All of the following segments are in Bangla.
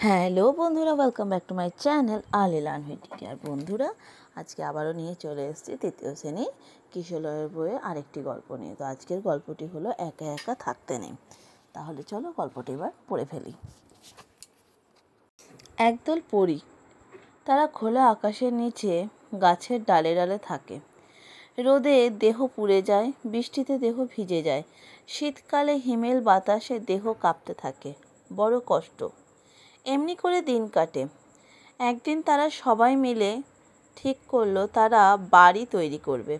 হ্যালো বন্ধুরা, welcome back to my channel early learn with TT. আর বন্ধুরা, আজকে আবারও নিয়ে চলে এসেছি তৃতীয় শ্রেণী কিশোরের বইয়ে আরেকটি গল্প নিয়ে। তো আজকের গল্পটি হলো একা একা থাকতে নেই। তাহলে চলো গল্পটি এবার পড়ে ফেলি। একদল পরী, তারা খোলা আকাশের নিচে গাছের ডালে ডালে থাকে। রোদে দেহ পুড়ে যায়, বৃষ্টিতে দেহ ভিজে যায়, শীতকালে হিমেল বাতাসে দেহ কাঁপতে থাকে। বড় কষ্ট। এমনি করে দিন কাটে। একদিন তারা সবাই মিলে ঠিক করলো তারা বাড়ি তৈরি করবে।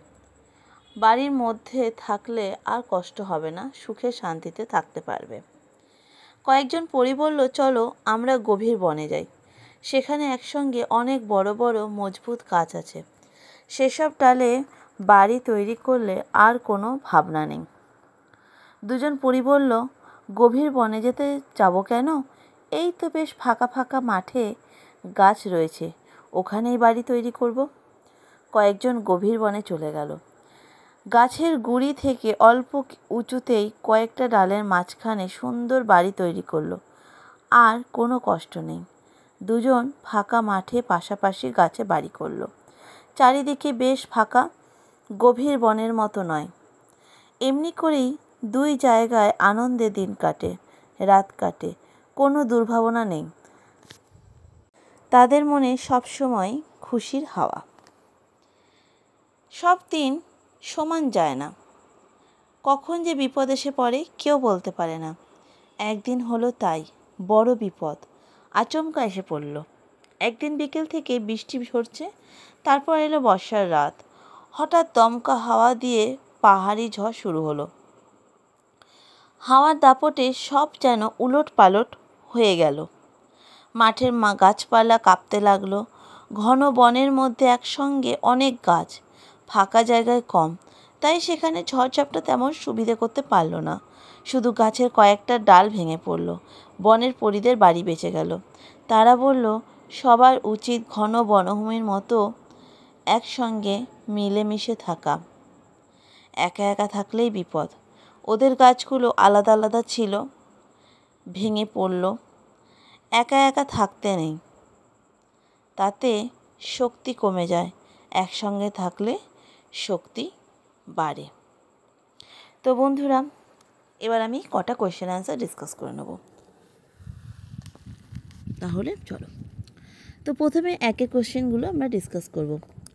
বাড়ির মধ্যে থাকলে আর কষ্ট হবে না, সুখে শান্তিতে থাকতে পারবে। কয়েকজন পরী বলল, চলো আমরা গভীর বনে যাই। সেখানে একসঙ্গে অনেক বড় বড় মজবুত গাছ আছে। সেসব ডালে বাড়ি তৈরি করলে আর কোনো ভাবনা নেই। দুজন পরী বলল, গভীর বনে যেতে যাব কেন? এই তো বেশ ফাঁকা ফাঁকা মাঠে গাছ রয়েছে, ওখানেই বাড়ি তৈরি করব। কয়েকজন গভীর বনে চলে গেল। গাছের গুঁড়ি থেকে অল্প উঁচুতেই কয়েকটা ডালের মাঝখানে সুন্দর বাড়ি তৈরি করলো। আর কোনো কষ্ট নেই। দুজন ফাঁকা মাঠে পাশাপাশি গাছে বাড়ি করলো। চারিদিকে বেশ ফাঁকা, গভীর বনের মতো নয়। এমনি করেই দুই জায়গায় আনন্দে দিন কাটে, রাত কাটে, কোনো দুর্ভাবনা নেই। তাদের মনে সবসময় খুশির হাওয়া। সব দিন সমান যায় না, কখন যে বিপদ এসে পড়ে কেউ বলতে পারে না। একদিন হলো তাই, বড় বিপদ আচমকা এসে পড়ল। একদিন বিকেল থেকে বৃষ্টি ঝরছে, তারপর এলো বর্ষার রাত। হঠাৎ দমকা হাওয়া দিয়ে পাহাড়ি ঝড় শুরু হলো। হাওয়ার দাপটে সব যেন উলট পালট হয়ে গেল। মাঠের গাছপালা কাঁপতে লাগলো। ঘন বনের মধ্যে একসঙ্গে অনেক গাছ, ফাঁকা জায়গায় কম, তাই সেখানে ঝড়ঝাপটা তেমন সুবিধে করতে পারল না। শুধু গাছের কয়েকটা ডাল ভেঙে পড়ল। বনের পরীদের বাড়ি বেঁচে গেল। তারা বলল, সবার উচিত ঘন বনভূমির মতো একসঙ্গে মিলেমিশে থাকা। একা একা থাকলেই বিপদ। ওদের গাছগুলো আলাদা আলাদা ছিল, ভেঙে পড়ল। একা একা থাকতে নেই, তাতে শক্তি কমে যায়। একসঙ্গে থাকলে শক্তি বাড়ে। তো বন্ধুরা, এবার আমি কটা কোয়েশ্চেন অ্যান্সার ডিসকাস করে নেব। তাহলে চলো। তো প্রথমে একের কোয়েশ্চেনগুলো আমরা ডিসকাস করব।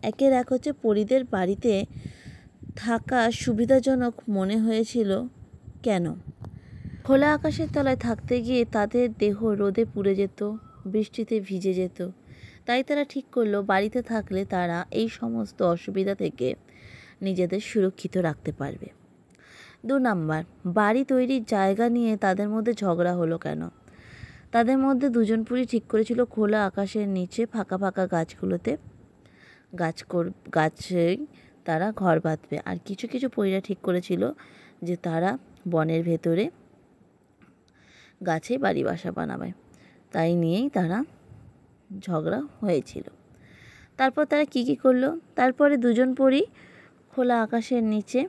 একের এক হচ্ছে, পরীদের বাড়িতে থাকা সুবিধাজনক মনে হয়েছিল কেন? খোলা আকাশের তলায় থাকতে গিয়ে তাদের দেহ রোদে পুড়ে যেত, বৃষ্টিতে ভিজে যেত। তাই তারা ঠিক করলো বাড়িতে থাকলে তারা এই সমস্ত অসুবিধা থেকে নিজেদের সুরক্ষিত রাখতে পারবে। 2 নাম্বার, বাড়ি তৈরির জায়গা নিয়ে তাদের মধ্যে ঝগড়া হলো কেন? তাদের মধ্যে দুজন পরী ঠিক করেছিল খোলা আকাশের নিচে ফাঁকা ফাঁকা গাছগুলোতে গাছেই তারা ঘর বাঁধবে। আর কিছু কিছু পরীরা ঠিক করেছিল যে তারা বনের ভেতরে গাছে বাড়ি বাসা বানাবে। তাই নিয়েই তারা ঝগড়া হয়েছিল। তারপর তারা কি করলো? তারপরে দুজন পরী খোলা আকাশের নিচে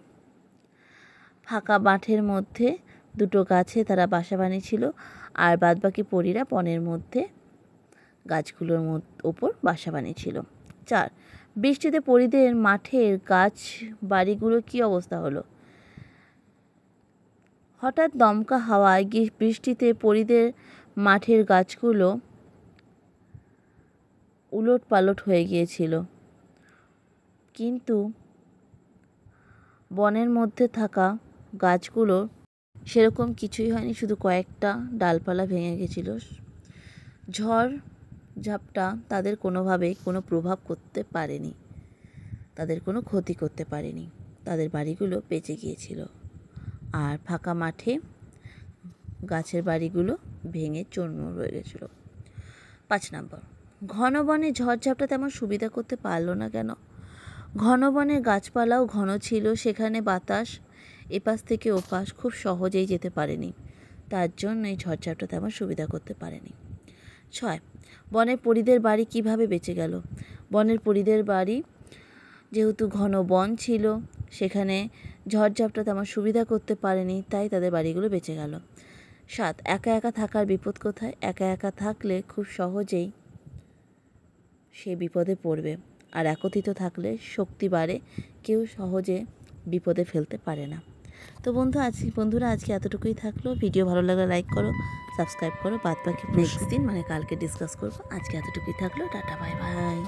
ফাঁকা মাঠের মধ্যে দুটো গাছে তারা বাসা বানিয়েছিল। আর বাদবাকি পরীরা বনের মধ্যে গাছগুলোর ওপর বাসা বানিয়েছিল। 4, বৃষ্টিতে পরীদের মাঠের গাছ বাড়িগুলো কি অবস্থা হলো? হঠাৎ দমকা হাওয়ায় বৃষ্টিতে পরীদের মাঠের গাছগুলো উলট পালট হয়ে গিয়েছিল। কিন্তু বনের মধ্যে থাকা গাছগুলো সেরকম কিছুই হয়নি, শুধু কয়েকটা ডালপালা ভেঙে গেছিল। ঝড় ঝাপটা তাদের কোনোভাবেই কোনো প্রভাব করতে পারেনি, তাদের কোনো ক্ষতি করতে পারেনি। তাদের বাড়িগুলো বেঁচে গিয়েছিল। আর ফাঁকা মাঠে গাছের বাড়িগুলো ভেঙে চূর্ণ রয়ে গেছিল। 5 নম্বর, ঘন বনে ঝড়ঝাপটা তেমন সুবিধা করতে পারলো না কেন? ঘন বনের গাছপালাও ঘন ছিল, সেখানে বাতাস এপাশ থেকে ওপাশ খুব সহজেই যেতে পারেনি। তার জন্যই ঝড়ঝাপটা তেমন সুবিধা করতে পারেনি। 6, বনের পরীদের বাড়ি কিভাবে বেঁচে গেল? বনের পরীদের বাড়ি যেহেতু ঘন বন ছিল, সেখানে ঝড়ঝাপটা তেমন সুবিধা করতে পারেনি, তাই তাদের বাড়িগুলো বেঁচে গেল। 7 একা একা থাকার বিপদ কোথায়? একা একা থাকলে খুব সহজেই সে বিপদে পড়বে, আর একত্রিত থাকলে শক্তি বাড়ে, কেউ সহজে বিপদে ফেলতে পারে না। তো বন্ধুরা আজকে এতটুকুই থাকলো। ভিডিও ভালো লাগলে লাইক করো, সাবস্ক্রাইব করো। বাদ বাকি নেক্সট দিন মানে কালকে ডিসকাস করবো। আজকে এতটুকুই থাকলো। Tata, bye bye.